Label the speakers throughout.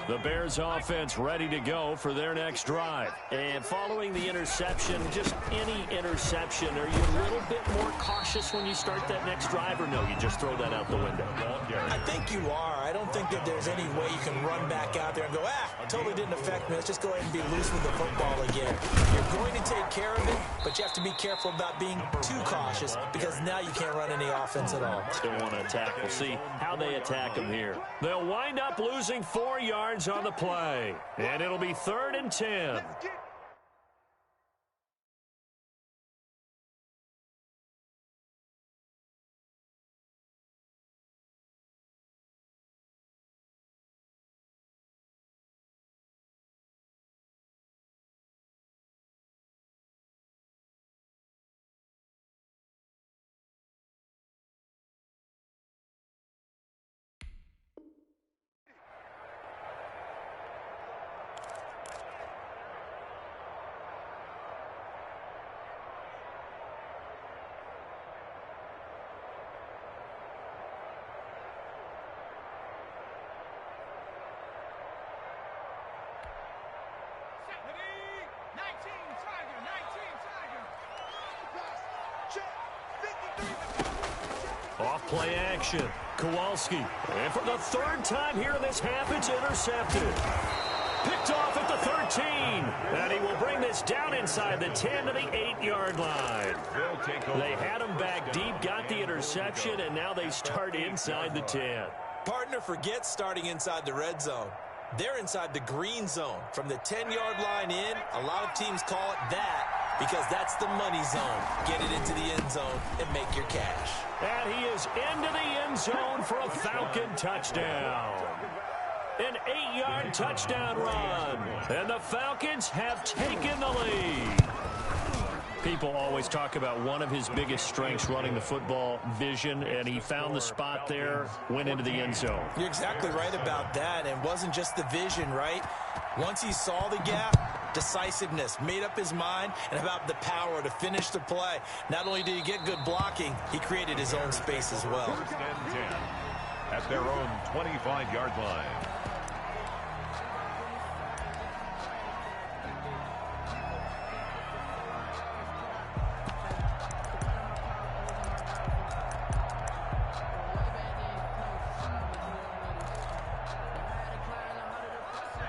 Speaker 1: The Bears offense ready to go for their next drive.
Speaker 2: And following the interception, just any interception, are you a little bit more cautious when you start that next drive, or no, you just throw that out the window?
Speaker 3: I think you are. I don't think that there's any way you can run back out there and go, totally didn't affect me. Let's just go ahead and be loose with the football again. You're going to take care of it, but you have to be careful about being too cautious because now you can't run any offense at all.
Speaker 2: Still want to attack. We'll see how they attack them here.
Speaker 1: They'll wind up losing 4 yards on the play, and it'll be 3rd and 10. Off play action. Kowalski. And for the 3rd time here in this half, it's intercepted. Picked off at the 13. And he will bring this down inside the 10 to the 8-yard line. They had him back deep, got the interception, and now they start inside the 10.
Speaker 3: Partner forgets starting inside the red zone. They're inside the green zone. From the 10-yard line in, a lot of teams call it that because that's the money zone. Get it into the end zone and make your cash.
Speaker 1: And he is into the end zone for a Falcon touchdown. An 8-yard touchdown run. And the Falcons have taken the lead. People always talk about one of his biggest strengths running the football, vision, and he found the spot there, went into the end zone.
Speaker 3: You're exactly right about that, and it wasn't just the vision, right? Once he saw the gap, decisiveness, made up his mind, and about the power to finish the play. Not only did he get good blocking, he created his own space as well.
Speaker 4: 1st and 10 at their own 25-yard line.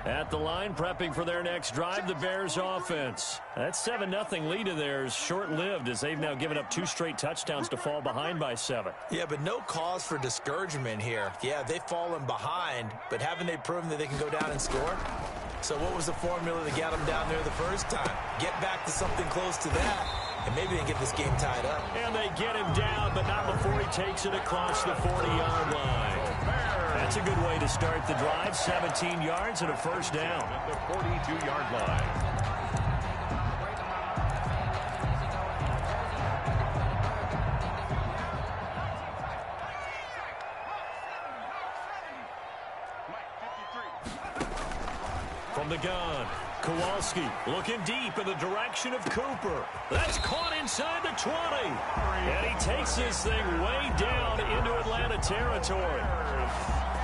Speaker 1: At the line, prepping for their next drive, the Bears offense. That 7-0 lead of theirs short-lived as they've now given up 2 straight touchdowns to fall behind by 7.
Speaker 3: Yeah, but no cause for discouragement here. Yeah, they've fallen behind, but haven't they proven that they can go down and score? So what was the formula that got them down there the first time? Get back to something close to that, and maybe they can get this game tied up.
Speaker 1: And they get him down, but not before he takes it across the 40-yard line. That's a good way to start the drive. 17 yards and a 1st down.
Speaker 4: At the 42-yard line.
Speaker 1: From the gun, Kowalski looking deep in the direction of Cooper. That's caught inside the 20. And he takes this thing way down into Atlanta territory.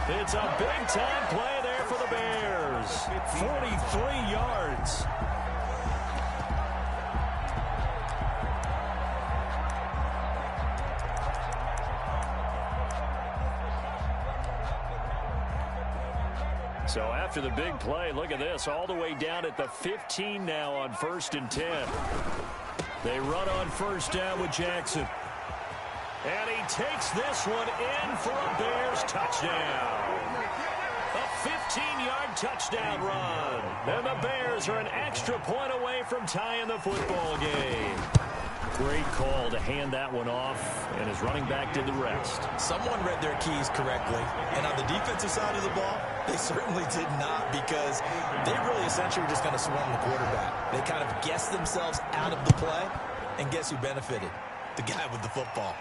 Speaker 1: It's a big-time play there for the Bears. 43 yards. So after the big play, look at this, all the way down at the 15 now on 1st and 10. They run on 1st down with Jackson. And he takes this one in for a Bears touchdown. A 15-yard touchdown run. And the Bears are an extra point away from tying the football game. Great call to hand that one off, and his running back did the rest.
Speaker 3: Someone read their keys correctly, and on the defensive side of the ball, they certainly did not, because they really essentially were just going to swarm the quarterback. They kind of guessed themselves out of the play, and guess who benefited? The guy with the football.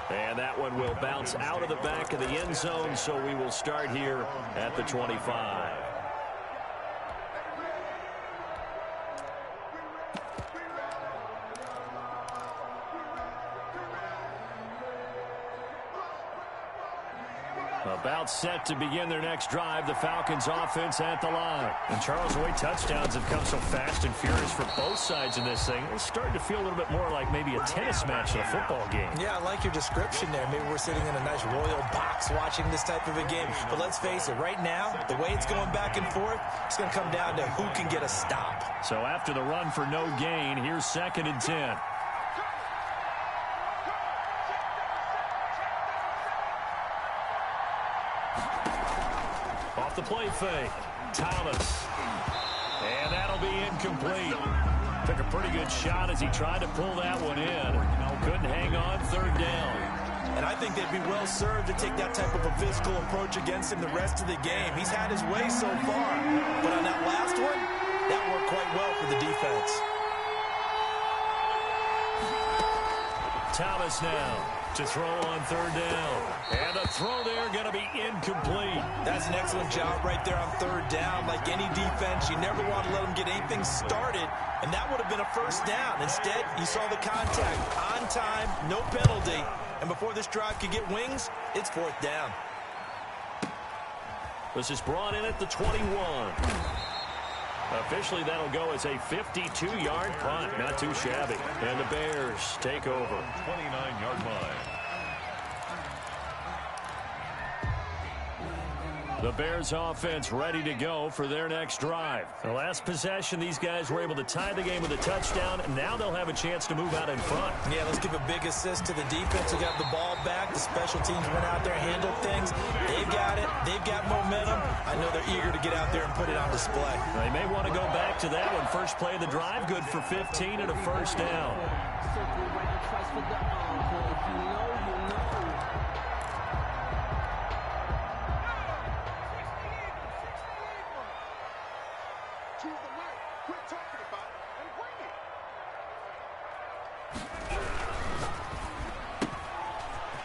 Speaker 1: And that one will bounce out of the back of the end zone, so we will start here at the 25. A About set to begin their next drive. The Falcons offense at the line. And Charles, the way touchdowns have come so fast and furious for both sides in this thing, it's starting to feel a little bit more like maybe a tennis match than a football game.
Speaker 3: Yeah, I like your description there. Maybe we're sitting in a nice royal box watching this type of a game. But let's face it, right now, the way it's going back and forth, it's going to come down to who can get a stop.
Speaker 1: So after the run for no gain, here's 2nd and 10. Off the play fake, Thomas. And that'll be incomplete. Took a pretty good shot as he tried to pull that one in. Couldn't hang on, 3rd down.
Speaker 3: And I think they'd be well served to take that type of a physical approach against him the rest of the game. He's had his way so far. But on that last one, that worked quite well for the defense.
Speaker 1: Thomas now to throw on 3rd down. And the throw there going to be incomplete.
Speaker 3: That's an excellent job right there on 3rd down. Like any defense, you never want to let them get anything started, and that would have been a 1st down. Instead, you saw the contact on time, no penalty, and before this drive could get wings, it's 4th down.
Speaker 1: This is brought in at the 21. Officially, that'll go as a 52-yard punt. Not too shabby. And the Bears take over.
Speaker 4: 29-yard line.
Speaker 1: The Bears offense ready to go for their next drive. The last possession, these guys were able to tie the game with a touchdown, and now they'll have a chance to move out in front.
Speaker 3: Yeah, let's give a big assist to the defense who got the ball back. The special teams went out there and handled things. They've got it. They've got momentum. I know they're eager to get out there and put it on display.
Speaker 1: They may want to go back to that one. First play of the drive, good for 15 and a 1st down.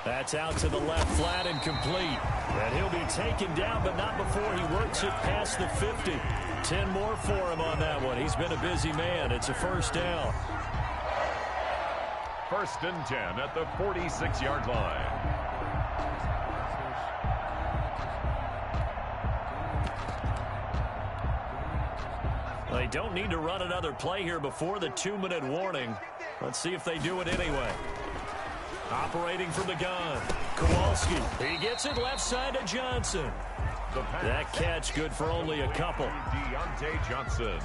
Speaker 1: That's out to the left, flat and complete. And he'll be taken down, but not before he works it past the 50. 10 more for him on that one. He's been a busy man. It's a 1st down.
Speaker 4: 1st and 10 at the 46-yard line.
Speaker 1: They don't need to run another play here before the 2-minute warning. Let's see if they do it anyway. Operating from the gun, Kowalski. He gets it left side to Johnson. That catch good for only a couple.
Speaker 4: Deontay Johnson.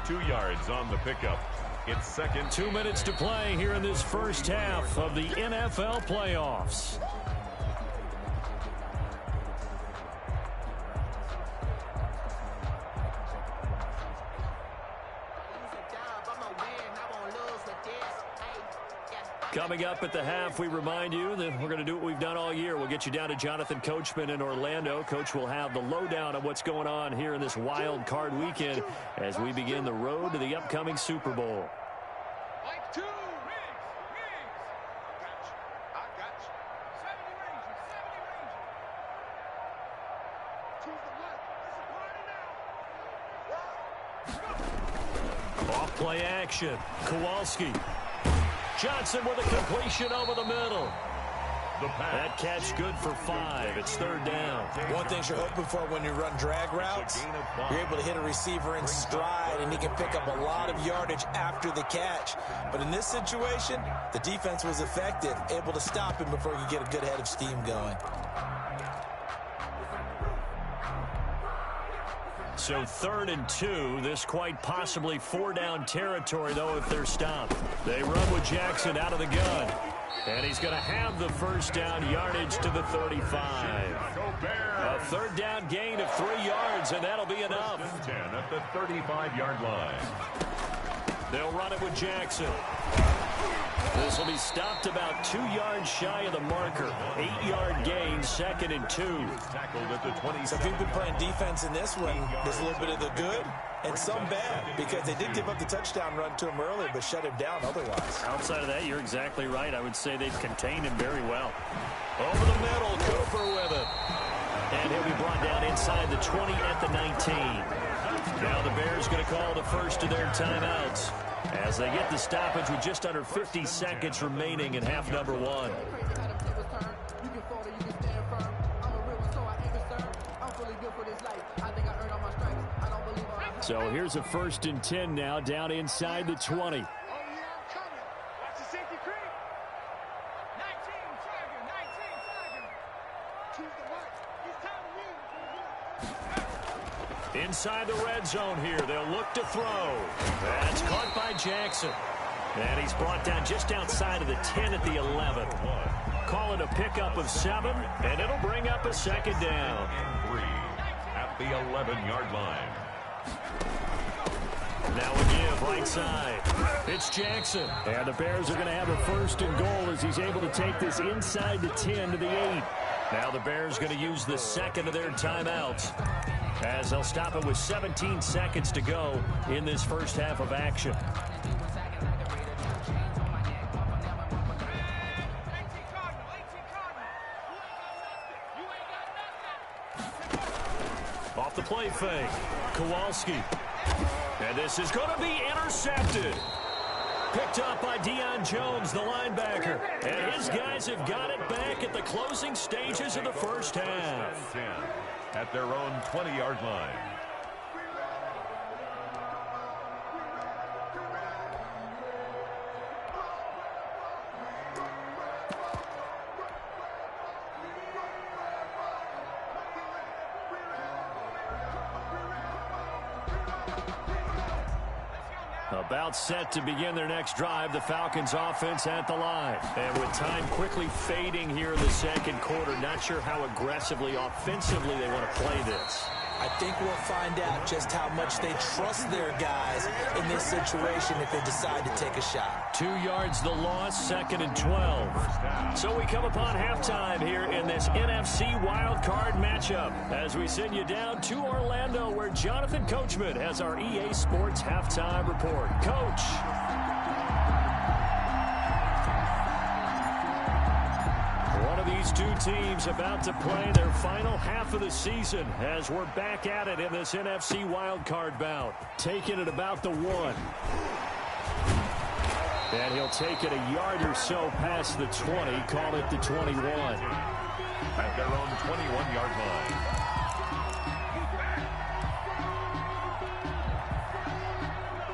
Speaker 4: 2 yards on the pickup. It's 2nd.
Speaker 1: 2 minutes to play here in this 1st half of the NFL playoffs. Coming up at the half, we remind you that we're going to do what we've done all year. We'll get you down to Jonathan Coachman in Orlando. Coach will have the lowdown of what's going on here in this wild card weekend as we begin the road to the upcoming Super Bowl. Off play action. Kowalski. Johnson with a completion over the middle. That catch good for 5. It's 3rd down.
Speaker 3: One thing you're hoping for when you run drag routes, you're able to hit a receiver in stride, and he can pick up a lot of yardage after the catch. But in this situation, the defense was effective, able to stop him before he could get a good head of steam going.
Speaker 1: So 3rd and 2. This quite possibly 4-down territory, though, if they're stopped. They run with Jackson out of the gun. And he's going to have the 1st down yardage to the 35. A 3rd down gain of 3 yards, and that'll be enough.
Speaker 4: 10 at the 35-yard line.
Speaker 1: They'll run it with Jackson. This will be stopped about 2 yards shy of the marker. 8-yard gain, 2nd and 2.
Speaker 4: Tackled at the 20.
Speaker 3: So if you've been playing defense in this one, there's a little bit of the good and some bad, because they did give up the touchdown run to him earlier, but shut him down otherwise.
Speaker 1: Outside of that, you're exactly right. I would say they've contained him very well. Over the middle, Cooper with it. And he'll be brought down inside the 20 at the 19. Now the Bears going to call the first of their timeouts as they get the stoppage with just under 50 seconds remaining in half number 1. So here's a 1st and 10 now, down inside the 20. Inside the red zone here. They'll look to throw. That's caught by Jackson. And he's brought down just outside of the 10 at the 11. Call it a pickup of 7, and it'll bring up a 2nd down.
Speaker 4: 3 at the 11-yard line.
Speaker 1: Now a give right side. It's Jackson. And the Bears are going to have a 1st and goal as he's able to take this inside the 10 to the 8. Now the Bears going to use the 2nd of their timeouts, as they'll stop it with 17 seconds to go in this first half of action. Off the play fake, Kowalski. And this is going to be intercepted. Picked up by Deion Jones, the linebacker. And his guys have got it back at the closing stages of the first half.
Speaker 4: 10 at their own 20-yard line.
Speaker 1: About set to begin their next drive, the Falcons offense at the line. And with time quickly fading here in the 2nd quarter, not sure how aggressively, offensively they want to play this.
Speaker 3: I think we'll find out just how much they trust their guys in this situation if they decide to take a shot.
Speaker 1: 2 yards the loss, 2nd and 12. So we come upon halftime here in this NFC wildcard matchup as we send you down to Orlando, where Jonathan Coachman has our EA Sports halftime report. Coach. These two teams about to play their final half of the season as we're back at it in this NFC wildcard bout. Taking it about the 1. And he'll take it a yard or so past the 20, call it the 21.
Speaker 4: At their own 21-yard line.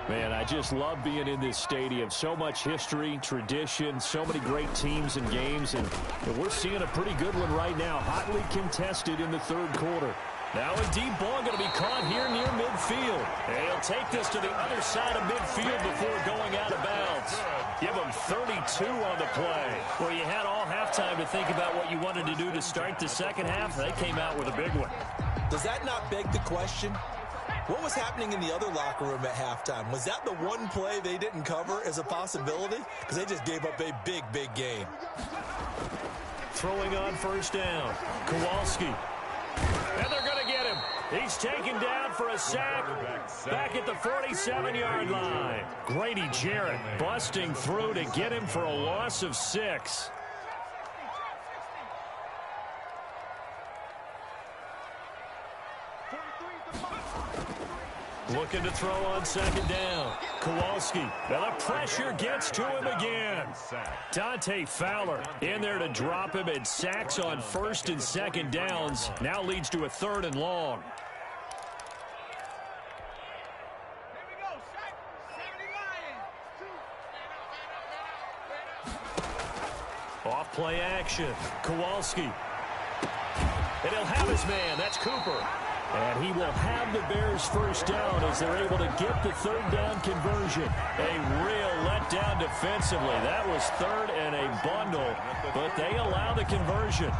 Speaker 1: Man, I just love being in this stadium. So much history, tradition, so many great teams and games, and we're seeing a pretty good one right now, hotly contested in the 3rd quarter. Now a deep ball going to be caught here near midfield. And he'll take this to the other side of midfield before going out of bounds. Give him 32 on the play. Well, you had all halftime to think about what you wanted to do to start the 2nd half. They came out with a big one.
Speaker 3: Does that not beg the question? What was happening in the other locker room at halftime? Was that the one play they didn't cover as a possibility? Because they just gave up a big, big gain.
Speaker 1: Throwing on 1st down. Kowalski. And they're going to get him. He's taken down for a sack back at the 47-yard line. Grady Jarrett busting through to get him for a loss of 6. Looking to throw on 2nd down. Kowalski. Now the pressure gets to him again. Dante Fowler in there to drop him, and sacks on 1st and 2nd downs. Now leads to a 3rd and long. Off play action. Kowalski. And he'll have his man. That's Cooper. And he will have the Bears 1st down as they're able to get the 3rd down conversion. A real letdown defensively. That was 3rd and a bundle, but they allow the conversion.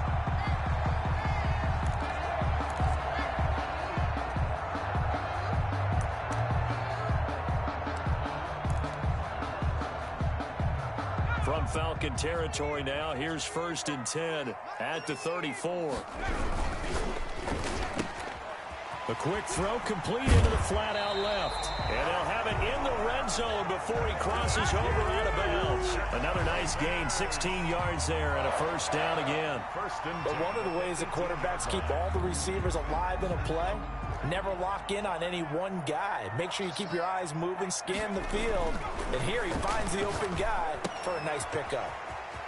Speaker 1: From Falcon territory now, here's 1st and 10 at the 34. A quick throw complete into the flat out left. And they'll have it in the red zone before he crosses over out of bounds. Another nice gain, 16 yards there, and a 1st down again.
Speaker 3: But one of the ways that quarterbacks keep all the receivers alive in a play, never lock in on any one guy. Make sure you keep your eyes moving, scan the field. And here he finds the open guy for a nice pickup.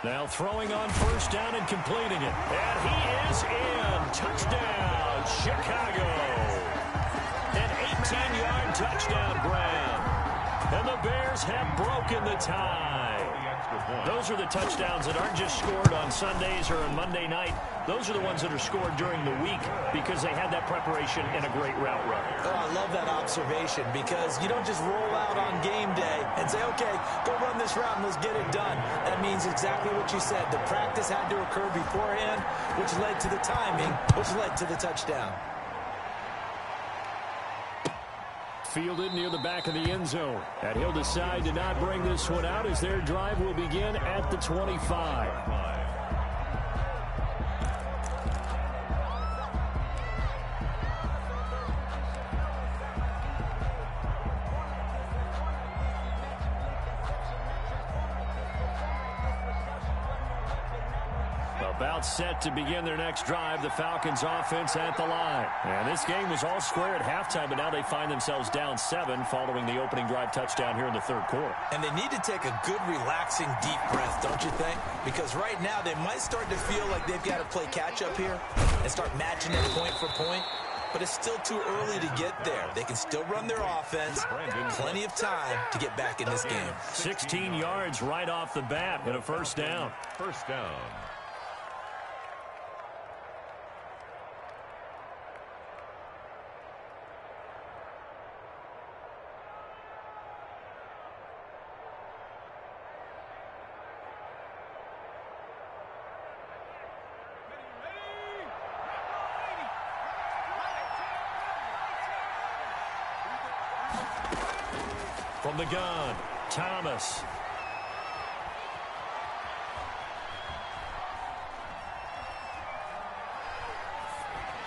Speaker 1: Now throwing on first down and completing it. And he is in. Touchdown, Chicago. An 18-yard touchdown grab. And the Bears have broken the tie. Those are the touchdowns that aren't just scored on Sundays or on Monday night. Those are the ones that are scored during the week because they had that preparation and a great route run.
Speaker 3: Oh, I love that observation because you don't just roll out on game day and say, okay, go run this route and let's get it done. That means exactly what you said. The practice had to occur beforehand, which led to the timing, which led to the touchdown.
Speaker 1: Fielded near the back of the end zone. And he'll decide to not bring this one out as their drive will begin at the 25. About set to begin their next drive, the Falcons offense at the line. And this game was all square at halftime, but now they find themselves down 7 following the opening drive touchdown here in the third quarter.
Speaker 3: And they need to take a good, relaxing, deep breath, don't you think? Because right now they might start to feel like they've got to play catch-up here and start matching it point for point. But it's still too early to get there. They can still run their offense. Plenty of time to get back in this game.
Speaker 1: 16 yards right off the bat and a first down.
Speaker 4: First down.
Speaker 1: From the gun, Thomas.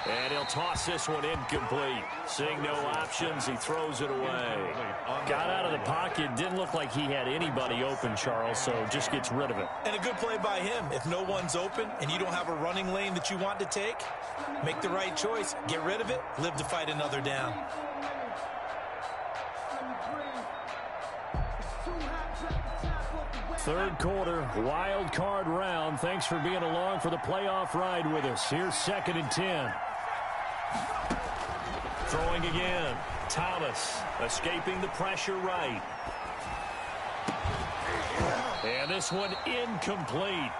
Speaker 1: And he'll toss this one incomplete. Seeing no options, he throws it away. Got out of the pocket, didn't look like he had anybody open, Charles, so just gets rid of it.
Speaker 3: And a good play by him. If no one's open and you don't have a running lane that you want to take, make the right choice. Get rid of it, live to fight another down.
Speaker 1: Third quarter, wild card round. Thanks for being along for the playoff ride with us. Here's 2nd and 10. Throwing again. Thomas escaping the pressure right. And this one incomplete.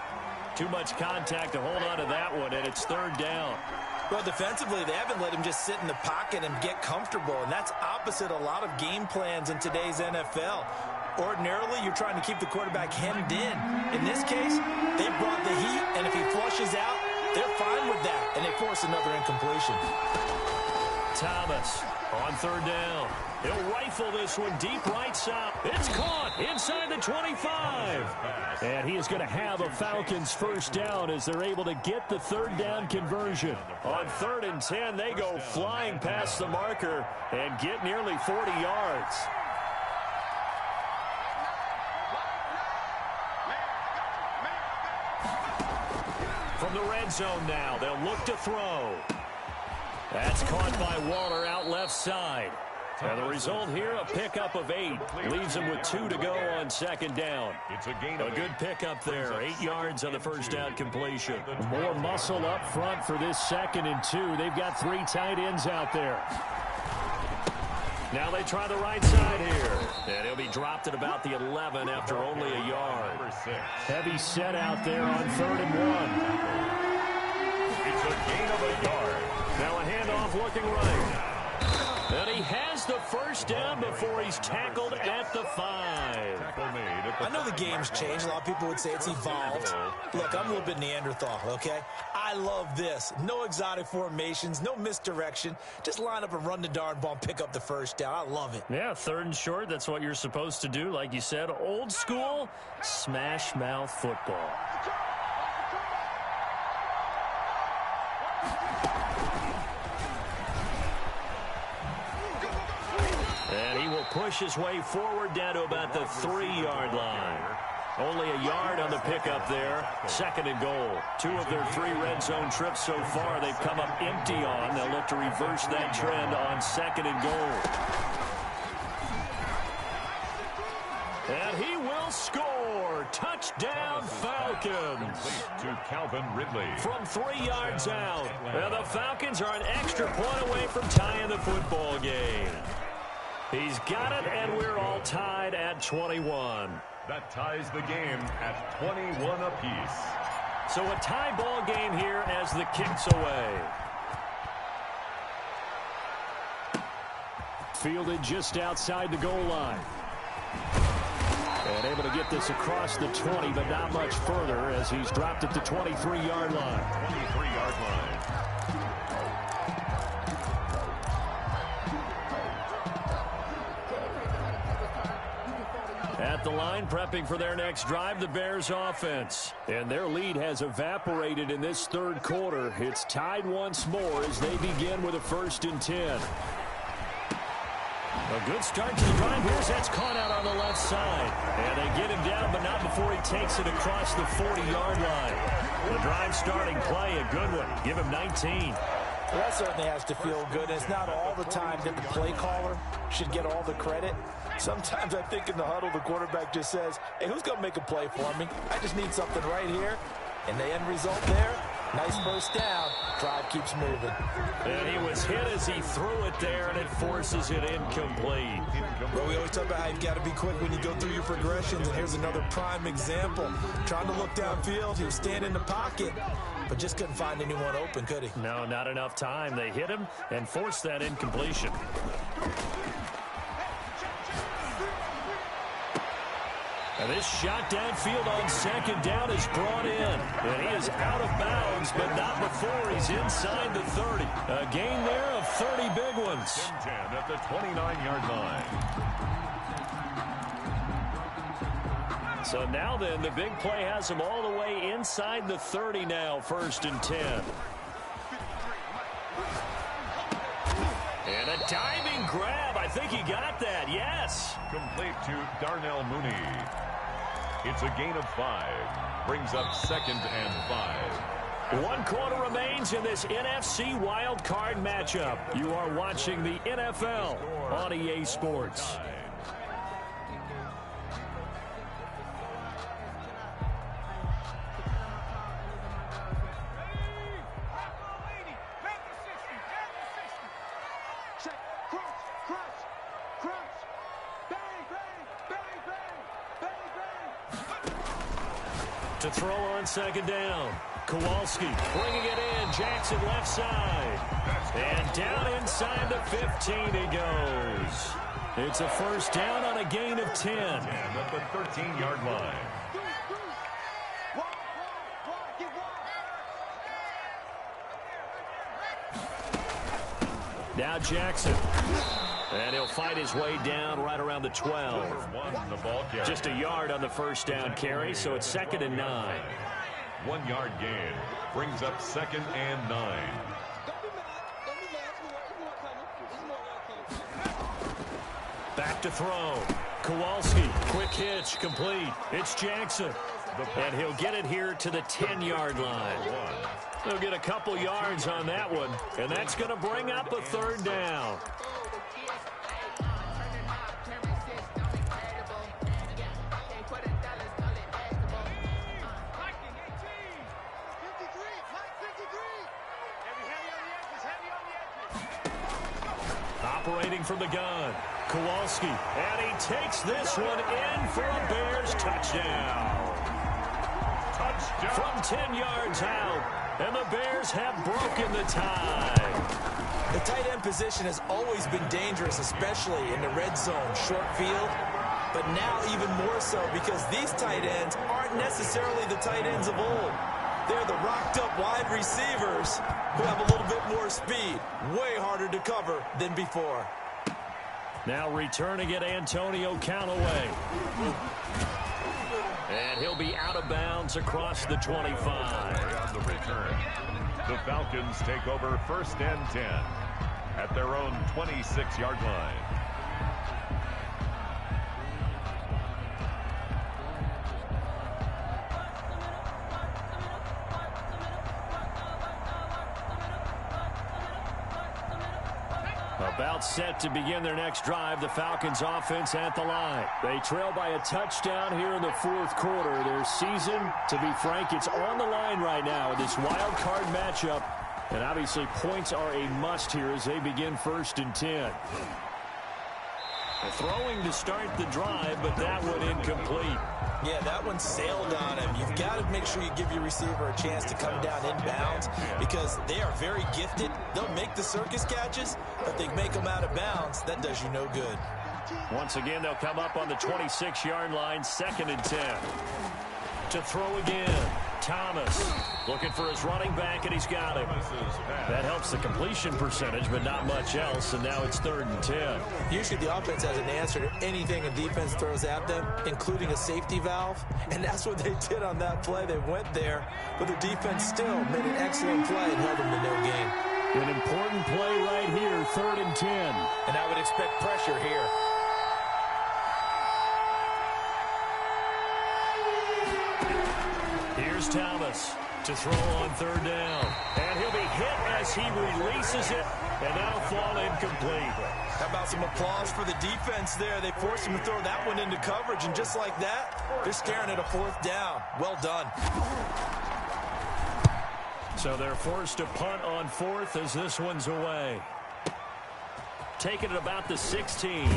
Speaker 1: Too much contact to hold on to that one, and it's 3rd down.
Speaker 3: Well, defensively, they haven't let him just sit in the pocket and get comfortable, and that's opposite a lot of game plans in today's NFL. Ordinarily, you're trying to keep the quarterback hemmed in. In this case, they brought the heat, and if he flushes out, they're fine with that, and they force another incompletion.
Speaker 1: Thomas on 3rd down. He'll rifle this one deep right side. It's caught inside the 25. And he is going to have a Falcons first down as they're able to get the 3rd down conversion. On 3rd and 10, they go flying past the marker and get nearly 40 yards. From the red zone now, they'll look to throw. That's caught by Waller out left side. And the result here, a pickup of 8. Leaves him with 2 to go on 2nd down.
Speaker 4: It's a gain
Speaker 1: A
Speaker 4: of
Speaker 1: good pickup there. 8 yards on the first down completion. More muscle up front for this 2nd and 2. They've got 3 tight ends out there. Now they try the right side here. And he'll be dropped at about the 11 after only a yard. Heavy set out there on 3rd and 1.
Speaker 4: It's a gain of a yard.
Speaker 1: Now a handoff looking right. And he has the first down before he's tackled at the 5.
Speaker 3: I know the game's changed. A lot of people would say it's evolved. Look, I'm a little bit Neanderthal, okay? I love this. No exotic formations, no misdirection. Just line up and run the darn ball and pick up the first down. I love it.
Speaker 1: Yeah, 3rd and short, that's what you're supposed to do. Like you said, old school, smash mouth football. And he will push his way forward down to about the 3-yard line. Only a yard on the pickup there. 2nd and goal. 2 of their 3 red zone trips so far they've come up empty on. They'll look to reverse that trend on 2nd and goal. And he will score. Touchdown, Falcons.
Speaker 4: To Calvin Ridley.
Speaker 1: From 3 yards out. And the Falcons are an extra point away from tying the football game. He's got it, and we're all tied at 21.
Speaker 4: That ties the game at 21 apiece.
Speaker 1: So a tie ball game here as the kick's away. Fielded just outside the goal line. And able to get this across the 20, but not much further as he's dropped at the 23-yard line.
Speaker 4: 23-yard line.
Speaker 1: At the line, prepping for their next drive, the Bears offense. And their lead has evaporated in this third quarter. It's tied once more as they begin with a 1st and 10. A good start to the drive. Here's that's caught out on the left side. And they get him down, but not before he takes it across the 40-yard line. The drive starting play, a good one. Give him 19.
Speaker 3: Well, that certainly has to feel good. And it's not all the time that the play caller should get all the credit. Sometimes I think in the huddle, the quarterback just says, hey, who's going to make a play for me? I just need something right here. And the end result there, nice first down. Drive keeps moving.
Speaker 1: And he was hit as he threw it there, and it forces it incomplete.
Speaker 3: Well, we always talk about how you've got to be quick when you go through your progressions, and here's another prime example. Trying to look downfield, he was standing in the pocket, but just couldn't find anyone open, could he?
Speaker 1: No, not enough time. They hit him and forced that incompletion. And this shot downfield on 2nd down is brought in. And he is out of bounds, but not before he's inside the 30. A gain there of 30 big ones.
Speaker 4: 10 at the 29-yard line.
Speaker 1: So now then, the big play has him all the way inside the 30 now, 1st and 10. And a diving grab. I think he got that, yes.
Speaker 4: Complete to Darnell Mooney. It's a gain of 5. Brings up 2nd and 5.
Speaker 1: 1 quarter remains in this NFC wild card matchup. You are watching the NFL on EA Sports. To throw on 2nd down. Kowalski bringing it in. Jackson left side. And down inside the 15 he goes. It's a 1st down on a gain of 10.
Speaker 4: At the 13-yard line.
Speaker 1: Now Jackson. And he'll fight his way down right around the 12. Just a yard on the 1st down carry, so it's 2nd and 9.
Speaker 4: 1 yard gain. Brings up 2nd and 9.
Speaker 1: Back to throw. Kowalski, quick hitch, complete. It's Jackson. And he'll get it here to the 10-yard line. He'll get a couple yards on that one, and that's going to bring up a 3rd down. Operating from the gun, Kowalski, and he takes this one in for a Bears touchdown. From 10 yards out, and the Bears have broken the tie.
Speaker 3: The tight end position has always been dangerous, especially in the red zone, short field, but now even more so because these tight ends aren't necessarily the tight ends of old. They're the rocked-up wide receivers who have a little bit more speed. Way harder to cover than before.
Speaker 1: Now returning it, Antonio Callaway. And he'll be out of bounds across the 25.
Speaker 4: On the return, the Falcons take over 1st and 10 at their own 26-yard line.
Speaker 1: About set to begin their next drive, the Falcons offense at the line. They trail by a touchdown here in the fourth quarter. Their season, to be frank, it's on the line right now in this wild card matchup. And obviously points are a must here as they begin 1st and 10. Throwing to start the drive, but that one incomplete.
Speaker 3: Yeah, that one sailed on him. You've got to make sure you give your receiver a chance to come down inbounds because they are very gifted. They'll make the circus catches, but they make them out of bounds. That does you no good.
Speaker 1: Once again, they'll come up on the 26-yard line, 2nd and 10. To throw again, Thomas looking for his running back, and he's got him. That helps the completion percentage, but not much else, and now it's 3rd and 10.
Speaker 3: Usually the offense has an answer to anything a defense throws at them, including a safety valve, and that's what they did on that play. They went there, but the defense still made an excellent play and held them to no gain.
Speaker 1: An important play right here, 3rd and 10.
Speaker 3: And I would expect pressure here.
Speaker 1: Here's Thomas to throw on 3rd down. And he'll be hit as he releases it, and that'll fall incomplete.
Speaker 3: How about some applause for the defense there? They forced him to throw that one into coverage, and just like that, they're staring at a 4th down. Well done.
Speaker 1: So they're forced to punt on 4th as this one's away. Taking it about the 16.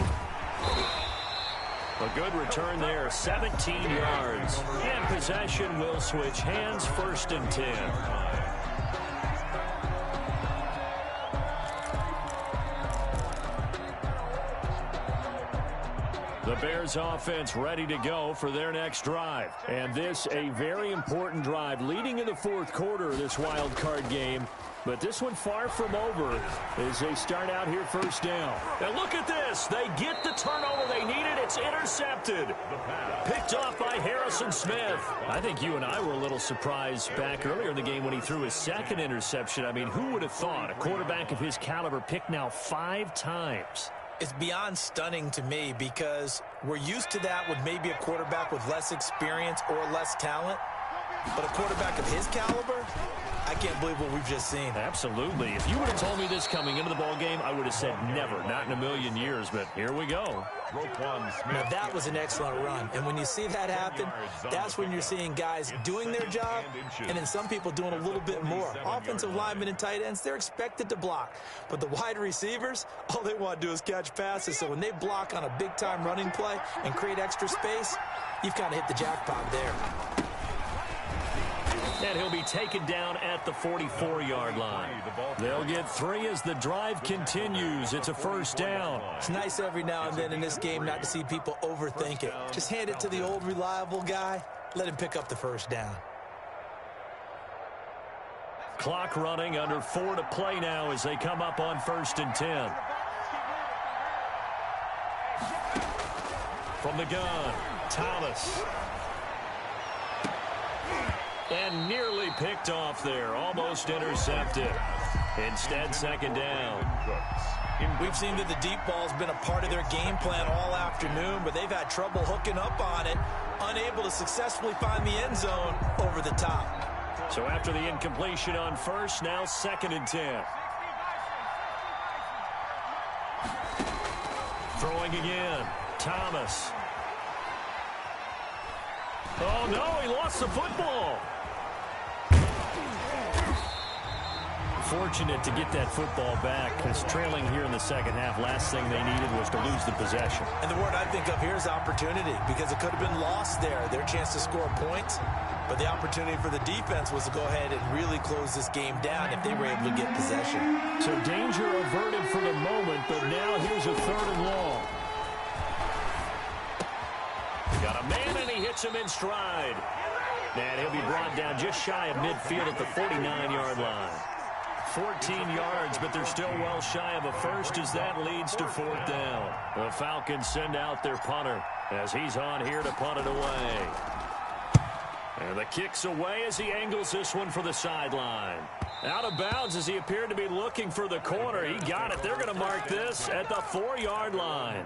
Speaker 1: A good return there, 17 yards. And possession will switch hands, 1st and 10. The Bears offense ready to go for their next drive. And this a very important drive leading in the fourth quarter of this wild card game. But this one far from over as they start out here 1st down. And look at this. They get the turnover they needed. It's intercepted. Picked off by Harrison Smith. I think you and I were a little surprised back earlier in the game when he threw his 2nd interception. I mean, who would have thought a quarterback of his caliber picked now 5 times?
Speaker 3: It's beyond stunning to me because we're used to that with maybe a quarterback with less experience or less talent. But a quarterback of his caliber, I can't believe what we've just seen.
Speaker 1: Absolutely. If you would have told me this coming into the ball game, I would have said never, not in a million years. But here we go.
Speaker 3: Now, that was an excellent run. And when you see that happen, that's when you're seeing guys doing their job and then some people doing a little bit more. Offensive linemen and tight ends, they're expected to block. But the wide receivers, all they want to do is catch passes. So when they block on a big-time running play and create extra space, you've kind of hit the jackpot there.
Speaker 1: And he'll be taken down at the 44-yard line. They'll get 3 as the drive continues. It's a 1st down.
Speaker 3: It's nice every now and then in this game not to see people overthink it. Just hand it to the old reliable guy. Let him pick up the 1st down.
Speaker 1: Clock running, under 4 to play now as they come up on 1st and 10. From the gun, Thomas. And nearly picked off there. Almost intercepted. Instead, 2nd down.
Speaker 3: We've seen that the deep ball's been a part of their game plan all afternoon, but they've had trouble hooking up on it, unable to successfully find the end zone over the top.
Speaker 1: So after the incompletion on 1st, now 2nd and 10. Throwing again. Thomas. Oh, no, he lost the football. Fortunate to get that football back because trailing here in the 2nd half, last thing they needed was to lose the possession.
Speaker 3: And the word I think of here is opportunity because it could have been lost there, their chance to score points. But the opportunity for the defense was to go ahead and really close this game down if they were able to get possession.
Speaker 1: So danger averted for the moment, but now here's a 3rd and long. Got a man, and he hits him in stride. And he'll be brought down just shy of midfield at the 49-yard line. 14 yards, but they're still well shy of a 1st as that leads to 4th down. The Falcons send out their punter as he's on here to punt it away. And the kick's away as he angles this one for the sideline. Out of bounds as he appeared to be looking for the corner. He got it. They're going to mark this at the 4-yard line.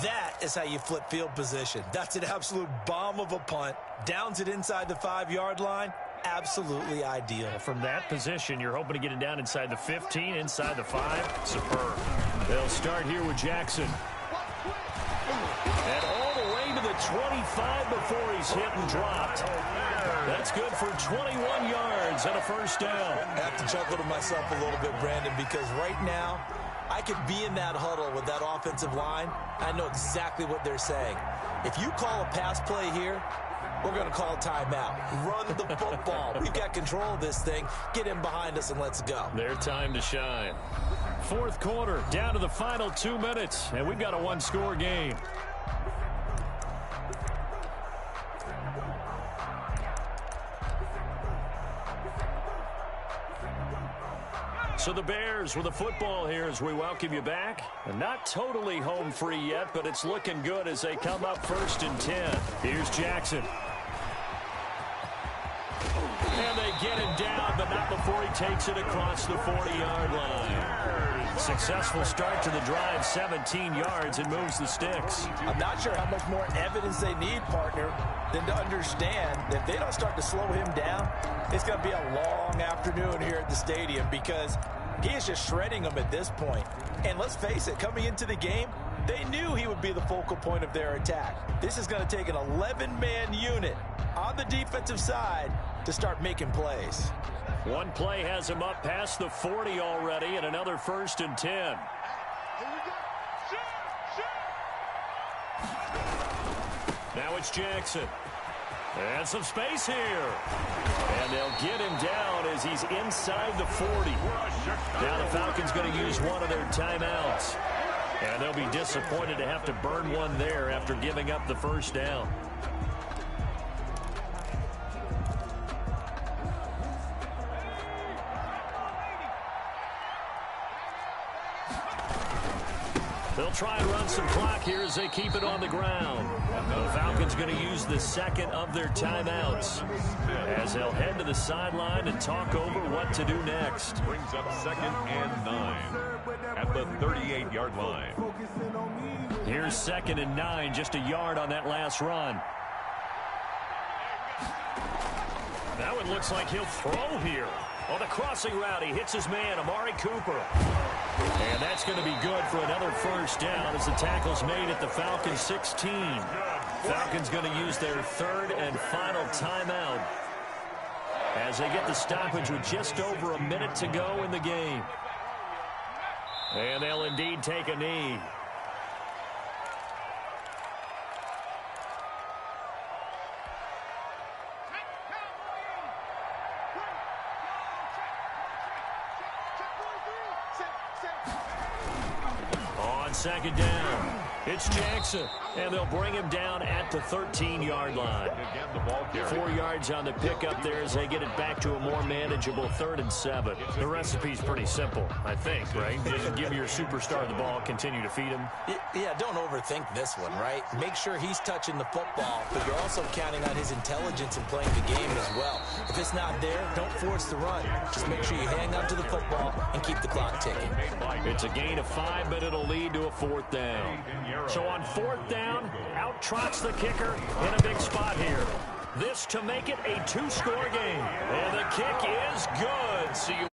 Speaker 3: That is how you flip field position. That's an absolute bomb of a punt. Downs it inside the 5-yard line. absolutely ideal.
Speaker 1: From that position, you're hoping to get it down inside the 15, inside the 5. Superb. They'll start here with Jackson. And all the way to the 25 before he's hit and dropped. That's good for 21 yards and a first down.
Speaker 3: I have to chuckle to myself a little bit, Brandon, because right now I could be in that huddle with that offensive line. I know exactly what they're saying. If you call a pass play here, we're going to call a timeout. Run the football. We've got control of this thing. Get in behind us and let's go.
Speaker 1: Their time to shine. Fourth quarter, down to the final 2 minutes, and we've got a one-score game. So the Bears with the football here as we welcome you back. Not totally home free yet, but it's looking good as they come up 1st and 10. Here's Jackson. And they get him down, but not before he takes it across the 40-yard line. Successful start to the drive, 17 yards, and moves the sticks.
Speaker 3: I'm not sure how much more evidence they need, partner, than to understand that if they don't start to slow him down, it's going to be a long afternoon here at the stadium because he is just shredding them at this point. And let's face it, coming into the game, they knew he would be the focal point of their attack. This is going to take an 11-man unit on the defensive side to start making plays.
Speaker 1: One play has him up past the 40 already, and another 1st and 10. Now it's Jackson. And some space here. And they'll get him down as he's inside the 40. Now the Falcons going to use one of their timeouts. And they'll be disappointed to have to burn one there after giving up the first down. They'll try and run some clock here as they keep it on the ground. The Falcons going to use the second of their timeouts as they'll head to the sideline and talk over what to do next.
Speaker 4: Brings up 2nd and 9 at the 38-yard line.
Speaker 1: Here's 2nd and 9, just a yard on that last run. That one looks like he'll throw here. On the crossing route, he hits his man, Amari Cooper. And that's going to be good for another first down as the tackle's made at the Falcons 16. Falcons going to use their 3rd and final timeout as they get the stoppage with just over a minute to go in the game. And they'll indeed take a knee. Second down. It's Jackson, and they'll bring him down at the 13-yard line. 4 yards on the pickup there as they get it back to a more manageable 3rd and 7. The recipe's pretty simple, I think, right? Just give your superstar the ball, continue to feed him.
Speaker 3: Yeah, don't overthink this one, right? Make sure he's touching the football, but you're also counting on his intelligence in playing the game as well. If it's not there, don't force the run. Just make sure you hang on to the football and keep the clock ticking.
Speaker 1: It's a gain of 5, but it'll lead to a 4th down. So on 4th down, out trots the kicker in a big spot here. This to make it a 2-score game. And the kick is good. So you